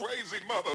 crazy mother.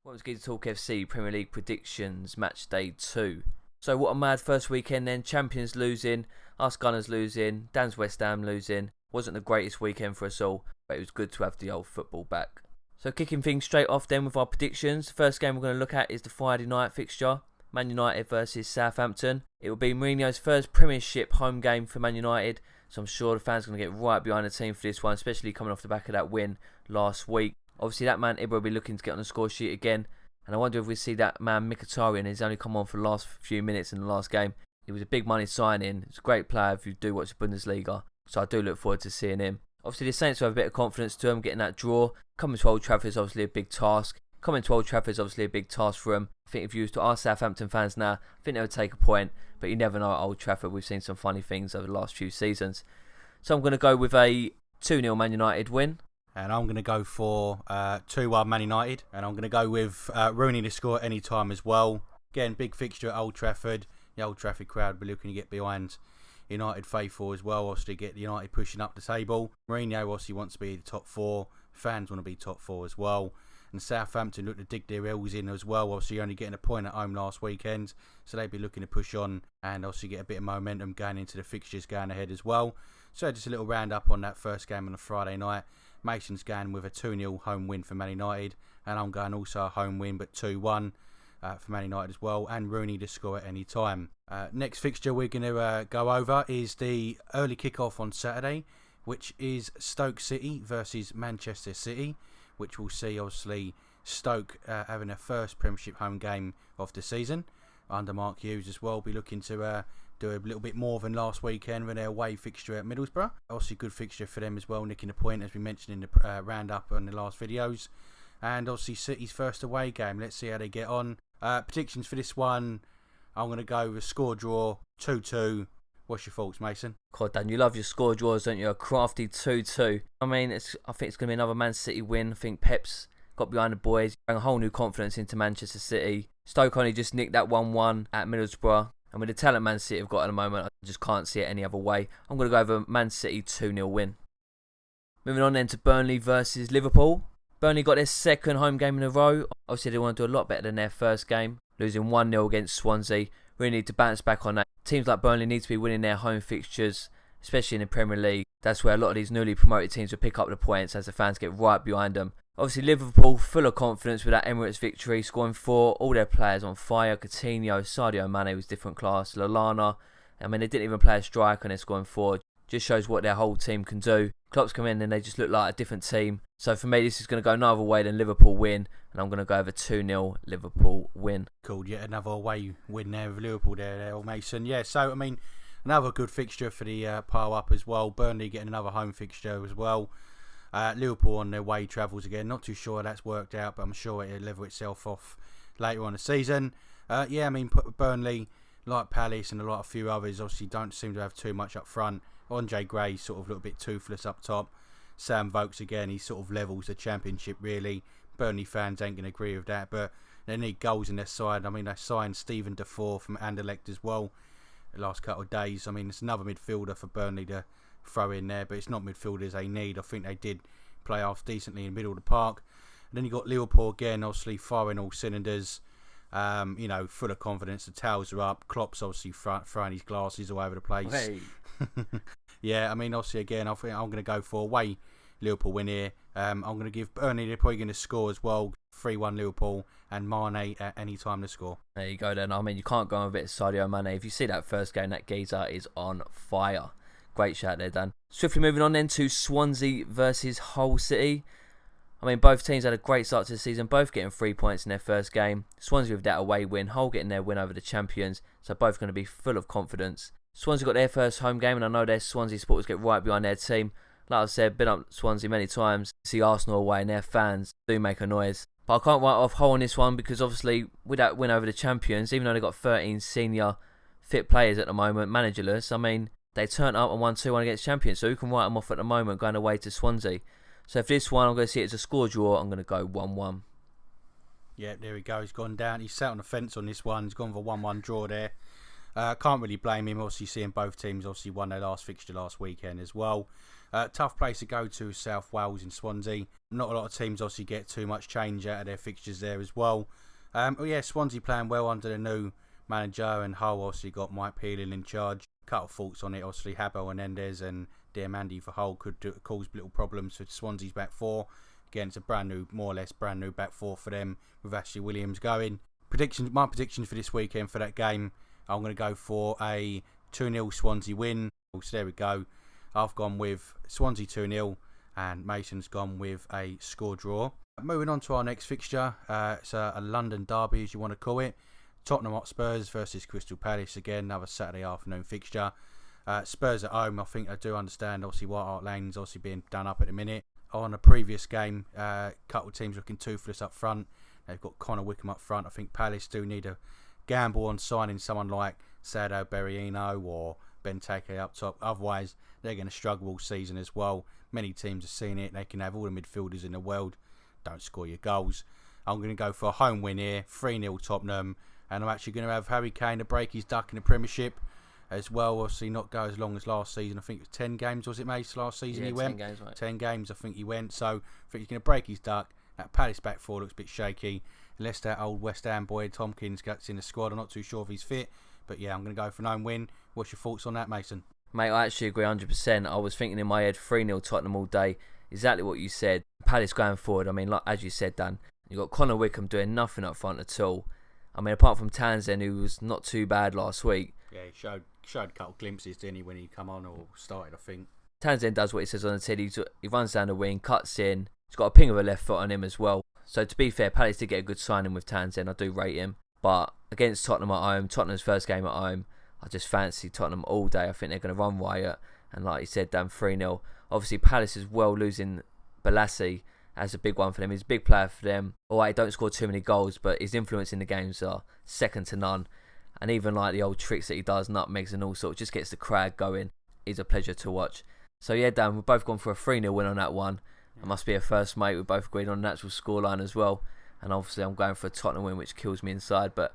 What was Geeks Talk FC Premier League predictions match day 2. So what a mad first weekend then. Champions losing, us Gunners losing, Dan's West Ham losing. Wasn't the greatest weekend for us all, but it was good to have the old football back. So kicking things straight off then with our predictions. The first game we're going to look at is the Friday night fixture. Man United versus Southampton. It will be Mourinho's first Premiership home game for Man United, so I'm sure the fans are going to get right behind the team for this one, especially coming off the back of that win last week. Obviously that man Ibra will be looking to get on the score sheet again, and I wonder if we see that man Mkhitaryan. He's only come on for the last few minutes in the last game. He was a big money signing. He's a great player if you do watch the Bundesliga, so I do look forward to seeing him. Obviously the Saints will have a bit of confidence to them getting that draw. Coming to Old Trafford is obviously a big task. For them. I think if you was to ask Southampton fans now, I think they would take a point, but you never know at Old Trafford. We've seen some funny things over the last few seasons. So I'm going to go with a 2-0 Man United win. And I'm going to go for 2-1 Man United. And I'm going to go with Rooney to score at any time as well. Again, big fixture at Old Trafford. The Old Trafford crowd will be looking to get behind United faithful as well. Obviously, get United pushing up the table. Mourinho obviously wants to be the top 4. Fans want to be top 4 as well. And Southampton look to dig their heels in as well. Obviously, only getting a point at home last weekend. So they'll be looking to push on and obviously get a bit of momentum going into the fixtures going ahead as well. So just a little round up on that first game on a Friday night. Mason's going with a 2-0 home win for Man United, and I'm going also a home win but 2-1 for Man United as well, and Rooney to score at any time. Next fixture we're going to go over is the early kickoff on Saturday, which is Stoke City versus Manchester City, which we'll see obviously Stoke having their first Premiership home game of the season under Mark Hughes as well. Be looking to do a little bit more than last weekend with their away fixture at Middlesbrough. Obviously good fixture for them as well, nicking a point as we mentioned in the roundup on the last videos. And obviously City's first away game. Let's see how they get on. Predictions for this one, I'm going to go with score draw 2-2. What's your thoughts, Mason? God, Dan, you love your score draws, don't you? A crafty 2-2. I mean, I think it's going to be another Man City win. I think Pep's got behind the boys, bring a whole new confidence into Manchester City. Stoke only just nicked that 1-1 at Middlesbrough. And with the talent Man City have got at the moment, I just can't see it any other way. I'm going to go over Man City 2-0 win. Moving on then to Burnley versus Liverpool. Burnley got their second home game in a row. Obviously they want to do a lot better than their first game, losing 1-0 against Swansea. Really need to bounce back on that. Teams like Burnley need to be winning their home fixtures, especially in the Premier League. That's where a lot of these newly promoted teams will pick up the points as the fans get right behind them. Obviously Liverpool full of confidence with that Emirates victory, scoring 4, all their players on fire. Coutinho, Sadio Mane was different class, Lallana. I mean, they didn't even play a striker and they're scoring 4. Just shows what their whole team can do. Klopp's come in and they just look like a different team. So for me, this is going to go no other way than Liverpool win. And I'm going to go over 2-0 Liverpool win. Cool, yet another away win there with Liverpool there, Mason. Yeah, so I mean, another good fixture for the pile up as well. Burnley getting another home fixture as well. Liverpool on their way travels again. Not too sure that's worked out, but I'm sure it'll level itself off later on in the season. Yeah, I mean, Burnley, like Palace and a few others, obviously don't seem to have too much up front. Andre Gray sort of a little bit toothless up top. Sam Vokes again, he sort of levels the Championship really. Burnley fans ain't going to agree with that, but they need goals in their side. I mean, they signed Stephen Defoe from Anderlecht as well the last couple of days. I mean, it's another midfielder for Burnley to throw in there, but it's not midfielders they need. I think they did play off decently in the middle of the park. And then you got Liverpool again, obviously firing all cylinders. Full of confidence. The towels are up. Klopp's obviously throwing his glasses all over the place. Hey. Yeah, I mean, obviously again, I think I'm going to go for away Liverpool win here. I'm going to give Burnley, they're probably going to score as well. 3-1 Liverpool and Mane at any time to score. There you go then. I mean, you can't go on a bit of Sadio Mane. If you see that first game, that geezer is on fire. Great shout there, Dan. Swiftly moving on then to Swansea versus Hull City. I mean, both teams had a great start to the season, both getting 3 points in their first game. Swansea with that away win, Hull getting their win over the champions, so both going to be full of confidence. Swansea got their first home game, and I know their Swansea supporters get right behind their team. Like I said, been up Swansea many times, see Arsenal away, and their fans do make a noise. But I can't write off Hull on this one, because obviously, with that win over the champions, even though they've got 13 senior fit players at the moment, managerless, I mean, they turned up and won 2-1 against champions, so who can write them off at the moment going away to Swansea? So for this one, I'm going to see it as a score draw. I'm going to go 1-1. Yeah, there we go. He's gone down. He's sat on the fence on this one. He's gone for 1-1 draw there. Can't really blame him. Obviously, seeing both teams obviously won their last fixture last weekend as well. Tough place to go to, South Wales in Swansea. Not a lot of teams obviously get too much change out of their fixtures there as well. Swansea playing well under the new manager, and Hull obviously got Mike Peeling in charge. Couple of thoughts on it. Obviously, Habel Hernandez and Diamandi for Hull could cause little problems for Swansea's back four. Again, it's a more or less brand new back four for them with Ashley Williams going. My predictions for this weekend for that game, I'm going to go for a 2-0 Swansea win. So there we go. I've gone with Swansea 2-0 and Mason's gone with a score draw. Moving on to our next fixture, it's a London derby as you want to call it. Tottenham Hotspurs versus Crystal Palace, again another Saturday afternoon fixture. Spurs at home, I think I do understand obviously White Hart Lane's obviously being done up at the minute. On a previous game, a couple of teams looking toothless up front. They've got Connor Wickham up front. I think Palace do need a gamble on signing someone like Sado Berrieno or Benteke up top. Otherwise, they're going to struggle all season as well. Many teams have seen it. They can have all the midfielders in the world. Don't score your goals. I'm going to go for a home win here, 3-0 Tottenham. And I'm actually going to have Harry Kane to break his duck in the Premiership as well. Obviously, not go as long as last season. I think it was 10 games, was it, Mace? Last season he went? 10 games, right. 10 games, I think he went. So I think he's going to break his duck. That Palace back four looks a bit shaky. Unless that old West Ham boy Tompkins gets in the squad. I'm not too sure if he's fit. But yeah, I'm going to go for an home win. What's your thoughts on that, Mason? Mate, I actually agree 100%. I was thinking in my head 3-0 Tottenham all day. Exactly what you said. Palace going forward. I mean, like as you said, Dan, you got Connor Wickham doing nothing up front at all. I mean, apart from Townsend, who was not too bad last week. Yeah, he showed a couple of glimpses, didn't he, when he come on or started, I think. Townsend does what he says on the telly. He runs down the wing, cuts in. He's got a ping of a left foot on him as well. So to be fair, Palace did get a good signing with Townsend. I do rate him. But against Tottenham at home, Tottenham's first game at home, I just fancy Tottenham all day. I think they're going to run riot. And like you said, Dan, 3-0. Obviously, Palace as well losing Balassi as a big one for them. He's a big player for them. Alright, he don't score too many goals, but his influence in the games are second to none. And even like the old tricks that he does, nutmegs and all sorts, just gets the crowd going. He's a pleasure to watch. So yeah, Dan, we've both gone for a 3-0 win on that one. It must be a first, mate. We've both agreed on a natural scoreline as well. And obviously I'm going for a Tottenham win, which kills me inside. But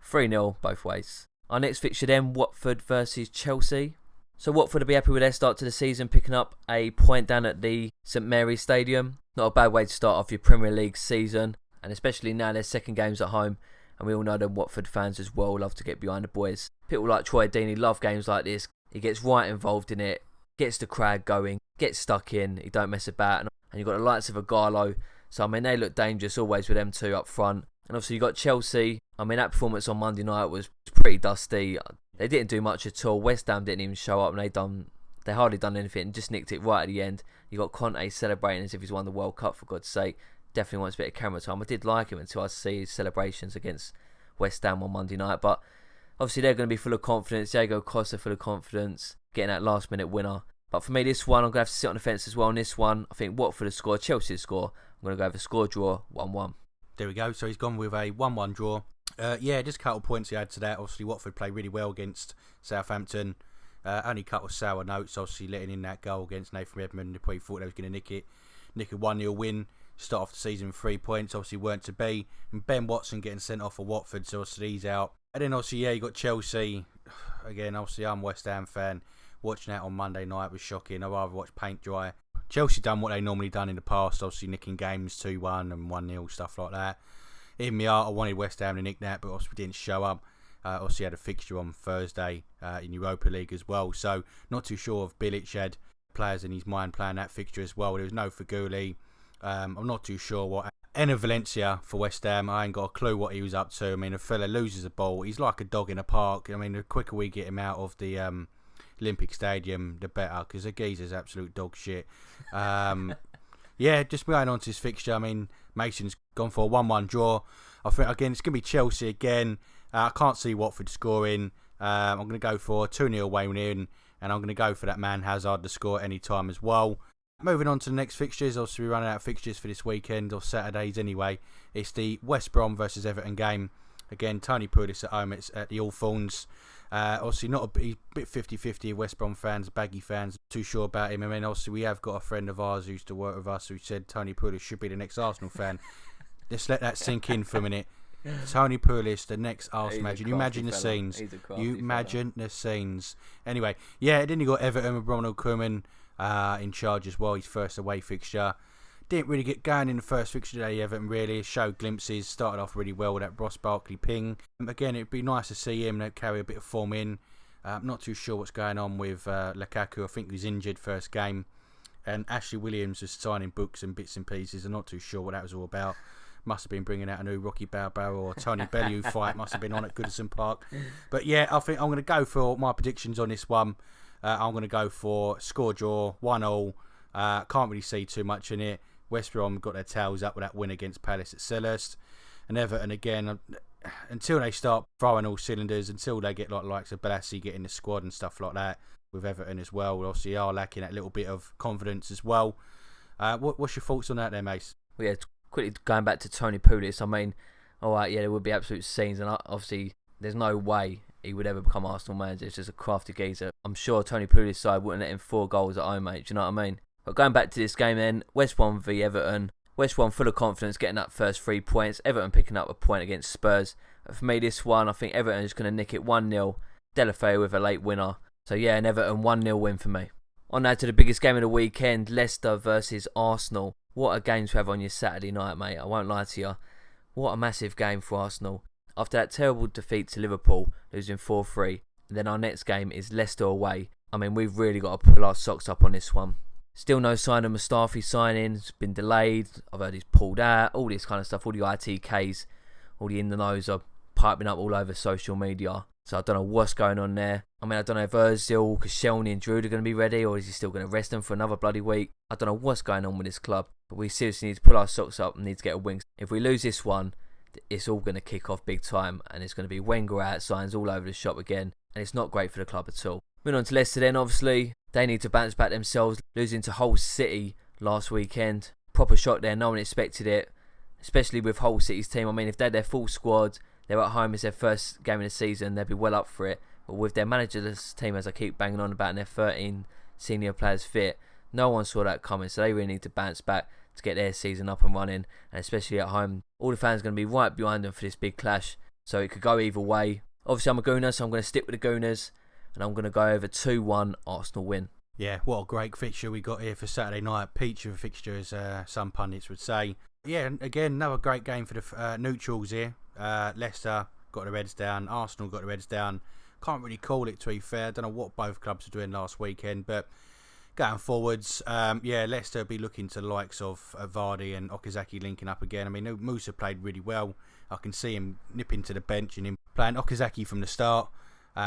3-0 both ways. Our next fixture then, Watford versus Chelsea. So Watford will be happy with their start to the season, picking up a point down at the St Mary's Stadium. Not a bad way to start off your Premier League season, and especially now their second games at home, and we all know that Watford fans as well love to get behind the boys. People like Troy Deeney love games like this. He gets right involved in it, gets the crowd going, gets stuck in, he don't mess about, and you've got the likes of Agallo. So I mean, they look dangerous always with them two up front. And obviously you've got Chelsea. I mean, that performance on Monday night was pretty dusty. They didn't do much at all. West Ham didn't even show up, and they hardly done anything and just nicked it right at the end. You got Conte celebrating as if he's won the World Cup, for God's sake. Definitely wants a bit of camera time. I did like him until I see his celebrations against West Ham on Monday night. But obviously they're going to be full of confidence. Diego Costa full of confidence, getting that last minute winner. But for me, this one, I'm going to have to sit on the fence as well. On this one, I think Watford will score, Chelsea will score. I'm going to go with a score draw, 1-1. There we go. So he's gone with a 1-1 draw. Just a couple of points to add to that. Obviously, Watford played really well against Southampton. Only a couple of sour notes, obviously, letting in that goal against Nathan Redmond. They probably thought they was going to nick it. Nick a 1-0 win. Start off the season with 3 points. Obviously, weren't to be. And Ben Watson getting sent off for Watford, so obviously he's out. And then, obviously, you got Chelsea. Again, obviously, I'm a West Ham fan. Watching that on Monday night was shocking. I'd rather watch paint dry. Chelsea done what they normally done in the past, obviously nicking games 2-1 and 1-0, stuff like that. In my heart, I wanted West Ham to nick that, but obviously didn't show up. Obviously had a fixture on Thursday in Europa League as well, so not too sure if Bilic had players in his mind playing that fixture as well. There was no Faguli. I'm not too sure what. Enner Valencia for West Ham, I ain't got a clue what he was up to. I mean, a fella loses a ball, he's like a dog in a park. I mean, the quicker we get him out of the Olympic Stadium, the better, because the geezer's absolute dog shit. Just going on to his fixture, I mean, Mason's gone for a 1-1 draw. I think, again, it's going to be Chelsea again. I can't see Watford scoring. I'm going to go for a 2-0 win in, and I'm going to go for that man Hazard to score at any time as well. Moving on to the next fixtures, obviously we're running out of fixtures for this weekend, or Saturdays anyway. It's the West Brom versus Everton game. Again, Tony Pulis at home, it's at the Hawthorns. Obviously he's a bit 50-50 West Brom fans, Baggy fans, too sure about him. I mean, obviously we have got a friend of ours who used to work with us who said Tony Pulis should be the next Arsenal fan. Let's let that sink in for a minute. Tony Pulis, the next Arsenal manager. You imagine the scenes. You imagine the scenes. Anyway, yeah, then you got Everton with Ronald Koeman in charge as well. His first away fixture. Didn't really get going in the first fixture today, Everton really. Showed glimpses. Started off really well with that Ross Barkley ping. Again, it'd be nice to see him carry a bit of form in. I'm not too sure what's going on with Lukaku. I think he's injured first game. And Ashley Williams was signing books and bits and pieces. I'm not too sure what that was all about. Must have been bringing out a new Rocky Balboa or Tony Bellew fight. Must have been on at Goodison Park. But yeah, I think I'm going to go for my predictions on this one. I'm going to go for score draw, 1-1. Can't really see too much in it. West Brom got their tails up with that win against Palace at Selhurst. And Everton again, until they start throwing all cylinders, until they get likes of Balassi getting the squad and stuff like that with Everton as well. We obviously are lacking that little bit of confidence as well. What's your thoughts on that there, Mace? Well, yeah, quickly going back to Tony Pulis, I mean, alright, yeah, there would be absolute scenes, and obviously there's no way he would ever become Arsenal manager. It's just a crafty geezer. I'm sure Tony Pulis' side wouldn't let him 4 goals at home, mate. Do you know what I mean? But going back to this game then, West Brom v Everton. West Brom full of confidence, getting that first 3 points. Everton picking up a point against Spurs. But for me, this one, I think Everton is going to nick it 1-0. Delafeu with a late winner. So yeah, an Everton 1-0 win for me. On now to the biggest game of the weekend, Leicester versus Arsenal. What a game to have on your Saturday night, mate. I won't lie to you. What a massive game for Arsenal. After that terrible defeat to Liverpool, losing 4-3, then our next game is Leicester away. I mean, we've really got to pull our socks up on this one. Still no sign of Mustafi signing. It's been delayed. I've heard he's pulled out. All this kind of stuff. All the ITKs, all the in-the-knows are piping up all over social media. So I don't know what's going on there. I mean, I don't know if Ozil, Koscielny and Giroud are going to be ready, or is he still going to rest them for another bloody week? I don't know what's going on with this club. But we seriously need to pull our socks up and need to get a win. If we lose this one, it's all going to kick off big time. And it's going to be Wenger out signs all over the shop again. And it's not great for the club at all. Moving on to Leicester then, obviously. They need to bounce back themselves. Losing to Hull City last weekend. Proper shock there. No one expected it. Especially with Hull City's team. I mean, if they had their full squad, they're at home, it's their first game of the season, they'd be well up for it. But with their managerless team, as I keep banging on about, and their 13 senior players fit, no one saw that coming. So they really need to bounce back to get their season up and running. And especially at home, all the fans are going to be right behind them for this big clash. So it could go either way. Obviously, I'm a Gooner, so I'm going to stick with the Gooners. And I'm going to go over 2-1 Arsenal win. Yeah, what a great fixture we got here for Saturday night. Peach of a fixture, as some pundits would say. Yeah, and again, another great game for the neutrals here. Leicester got their heads down. Arsenal got their heads down. Can't really call it, to be fair. Don't know what both clubs were doing last weekend, but going forwards, yeah, Leicester will be looking to the likes of Vardy and Okazaki linking up again. I mean, Musa played really well. I can see him nipping to the bench and him playing Okazaki from the start.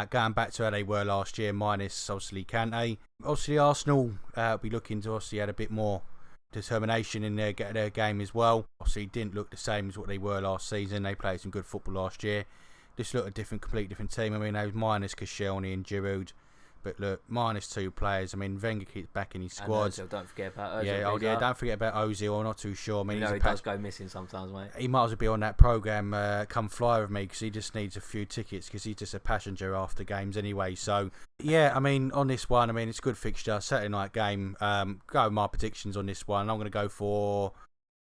Going back to how they were last year, minus obviously Kante. Obviously, Arsenal will be looking to obviously add a bit more determination in their game as well. Obviously, it didn't look the same as what they were last season. They played some good football last year. This looked a completely different team. I mean, they was minus Koscielny and Giroud. But look, minus 2 players. I mean, Wenger keeps backing his squad. And Ozil, don't forget about Ozil. Yeah, don't forget about Ozil. I'm not too sure. I mean, he does go missing sometimes, mate. He might as well be on that programme, Come Fly With Me, because he just needs a few tickets, because he's just a passenger after games anyway. So, yeah, I mean, on this one, I mean, it's a good fixture. Saturday night game. Go with my predictions on this one. I'm going to go for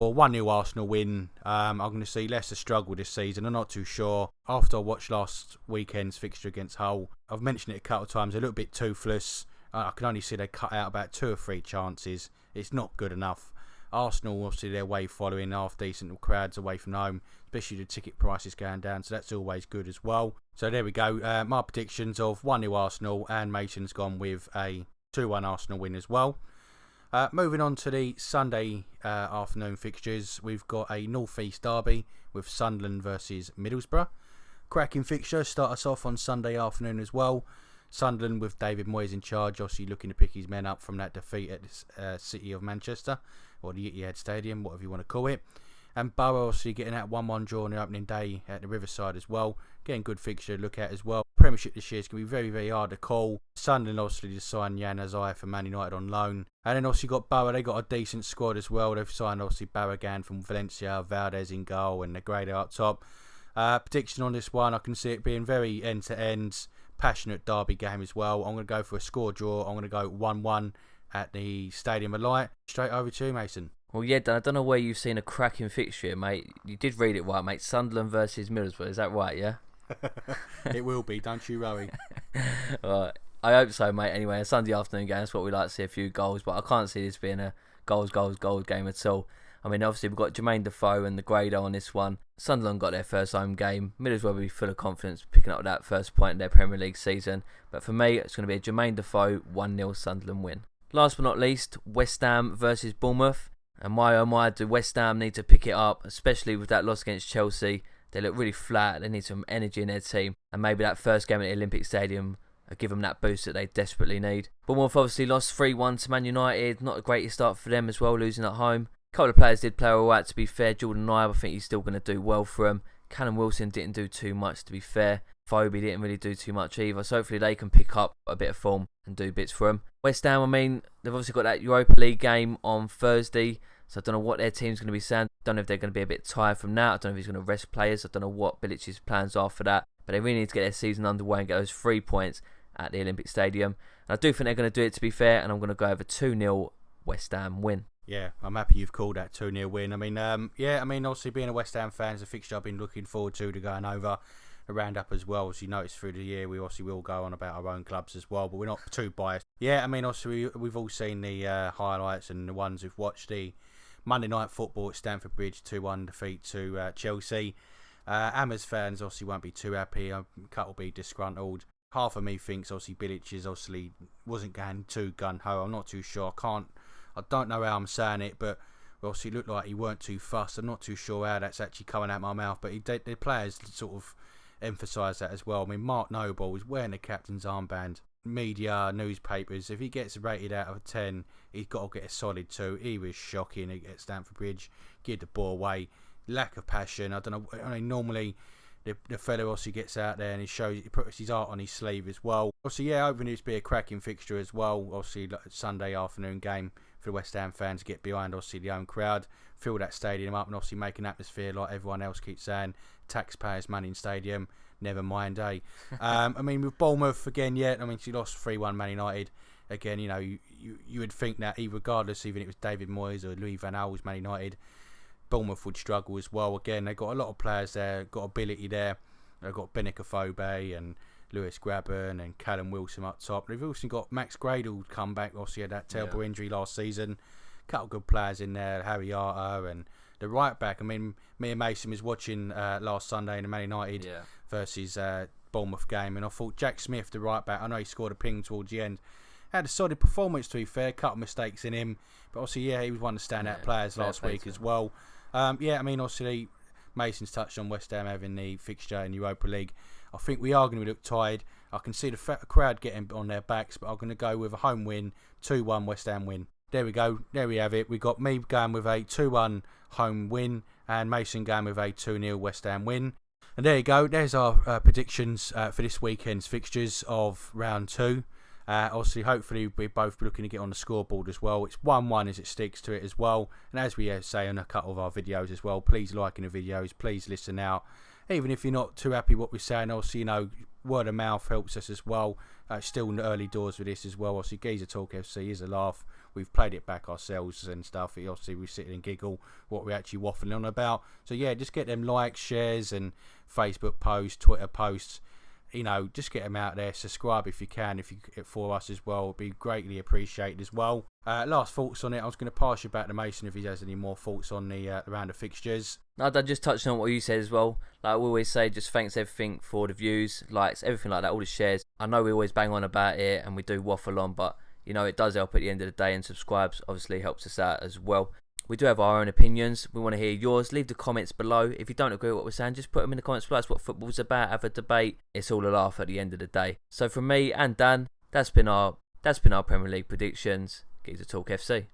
1-0 Arsenal win. I'm going to see Leicester struggle this season. I'm not too sure. After I watched last weekend's fixture against Hull, I've mentioned it a couple of times, a little bit toothless. I can only see they cut out about 2 or 3 chances. It's not good enough. Arsenal, obviously, their way following half decent crowds away from home, especially the ticket prices going down, so that's always good as well. So there we go. My predictions of 1-0 Arsenal, and Mason's gone with a 2-1 Arsenal win as well. Moving on to the Sunday afternoon fixtures, we've got a North East derby with Sunderland versus Middlesbrough. Cracking fixture, start us off on Sunday afternoon as well. Sunderland with David Moyes in charge, obviously looking to pick his men up from that defeat at the City of Manchester, or the Etihad Stadium, whatever you want to call it. And Borough obviously getting that 1-1 draw on the opening day at the Riverside as well. Getting good fixture to look at as well. Premiership this year is going to be very, very hard to call. Sunderland obviously just signed Jan Azai for Man United on loan. And then obviously got Borough, they got a decent squad as well. They've signed obviously Barragan from Valencia, Valdez in goal and Negredo up top. Prediction on this one, I can see it being very end-to-end, passionate derby game as well. I'm going to go for a score draw. I'm going to go 1-1 at the Stadium of Light. Straight over to you, Mason. Well, yeah, Dan, I don't know where you've seen a cracking fixture here, mate. You did read it right, mate. Sunderland versus Middlesbrough, is that right, yeah? It will be, don't you worry. Right. I hope so, mate. Anyway, a Sunday afternoon game, that's what we like to see, a few goals, but I can't see this being a goals game at all. I mean, obviously, we've got Jermaine Defoe and the Grado on this one. Sunderland got their first home game. Middlesbrough will be full of confidence picking up that first point in their Premier League season. But for me, it's going to be a Jermaine Defoe 1-0 Sunderland win. Last but not least, West Ham versus Bournemouth. And my oh my, do West Ham need to pick it up, especially with that loss against Chelsea. They look really flat. They need some energy in their team. And maybe that first game at the Olympic Stadium will give them that boost that they desperately need. Bournemouth obviously lost 3-1 to Man United. Not the greatest start for them as well, losing at home. A couple of players did play all right, to be fair. Jordan Ibe, I think he's still going to do well for him. Callum Wilson didn't do too much, to be fair. Phoebe didn't really do too much either. So hopefully they can pick up a bit of form and do bits for him. West Ham, I mean, they've obviously got that Europa League game on Thursday. So I don't know what their team's going to be saying. I don't know if they're going to be a bit tired from that. I don't know if he's going to rest players. I don't know what Bilic's plans are for that. But they really need to get their season underway and get those 3 points at the Olympic Stadium. And I do think they're going to do it, to be fair. And I'm going to go over 2-0 West Ham win. Yeah, I'm happy you've called that 2-0 win. I mean, obviously being a West Ham fan is a fixture I've been looking forward to going over a roundup as well. As you notice through the year, we obviously will go on about our own clubs as well, but we're not too biased. Yeah, I mean, obviously we've all seen the highlights and the ones who've watched the Monday Night Football at Stamford Bridge 2-1 defeat to Chelsea. Hammers fans obviously won't be too happy. A couple will be disgruntled. Half of me thinks obviously Bilic obviously wasn't going too gun-ho. I'm not too sure. I don't know how I'm saying it, but obviously it looked like he weren't too fussed. I'm not too sure how that's actually coming out of my mouth, but the players sort of emphasise that as well. I mean, Mark Noble was wearing the captain's armband. Media, newspapers, if he gets rated out of 10, he's got to get a solid 2. He was shocking at Stamford Bridge. Give the ball away. Lack of passion. I don't know. I mean, normally the fellow obviously gets out there and he puts his art on his sleeve as well. Obviously, yeah, hoping it's be a cracking fixture as well. Obviously, like Sunday afternoon game for the West Ham fans to get behind. Obviously, the home crowd, fill that stadium up, and obviously make an atmosphere like everyone else keeps saying. Taxpayers' money in stadium. Never mind, eh? I mean, with Bournemouth again, yeah. I mean, she lost 3-1 Man United. Again, you know, you would think that regardless, even if it was David Moyes or Louis Van Gaal's Man United, Bournemouth would struggle as well. Again, they've got a lot of players there, got ability there. They've got Benica Phobe and Lewis Grabban and Callum Wilson up top. They've also got Max Gradle come back. Obviously, had that terrible injury last season. A couple of good players in there, Harry Arter and the right back. I mean, me and Mason was watching last Sunday in the Man United versus Bournemouth game, and I thought Jack Smith, the right back, I know he scored a ping towards the end, had a solid performance, to be fair. A couple of mistakes in him, but obviously, yeah, he was one of the standout players last week as well. Yeah, I mean, obviously, Mason's touched on West Ham having the fixture in Europa League. I think we are going to look tired. I can see the crowd getting on their backs, but I'm going to go with a home win, 2-1 West Ham win. There we go. There we have it. We got me going with a 2-1 home win and Mason going with a 2-0 West Ham win. And there you go. There's our predictions for this weekend's fixtures of round 2. Obviously, hopefully, we're both looking to get on the scoreboard as well. It's 1-1 as it sticks to it as well. And as we say on a couple of our videos as well, please like the videos, please listen out. Even if you're not too happy what we're saying, obviously, you know, word of mouth helps us as well. Still in the early doors with this as well. Obviously, Geezer Talk FC is a laugh. We've played it back ourselves and stuff. Obviously, we sit and giggle what we're actually waffling on about. So, yeah, just get them likes, shares, and Facebook posts, Twitter posts. You know, just get them out there. Subscribe if you can, for us as well. It'd be greatly appreciated as well. Last thoughts on it. I was going to pass you back to Mason if he has any more thoughts on the round of fixtures. No, I just touched on what you said as well. Like we always say, just thanks everything for the views, likes, everything like that, all the shares. I know we always bang on about it and we do waffle on, but you know, it does help at the end of the day, and subscribes obviously helps us out as well. We do have our own opinions. We want to hear yours. Leave the comments below. If you don't agree with what we're saying, just put them in the comments below. That's what football's about. Have a debate. It's all a laugh at the end of the day. So from me and Dan, that's been our Premier League predictions. Geezer Talk FC.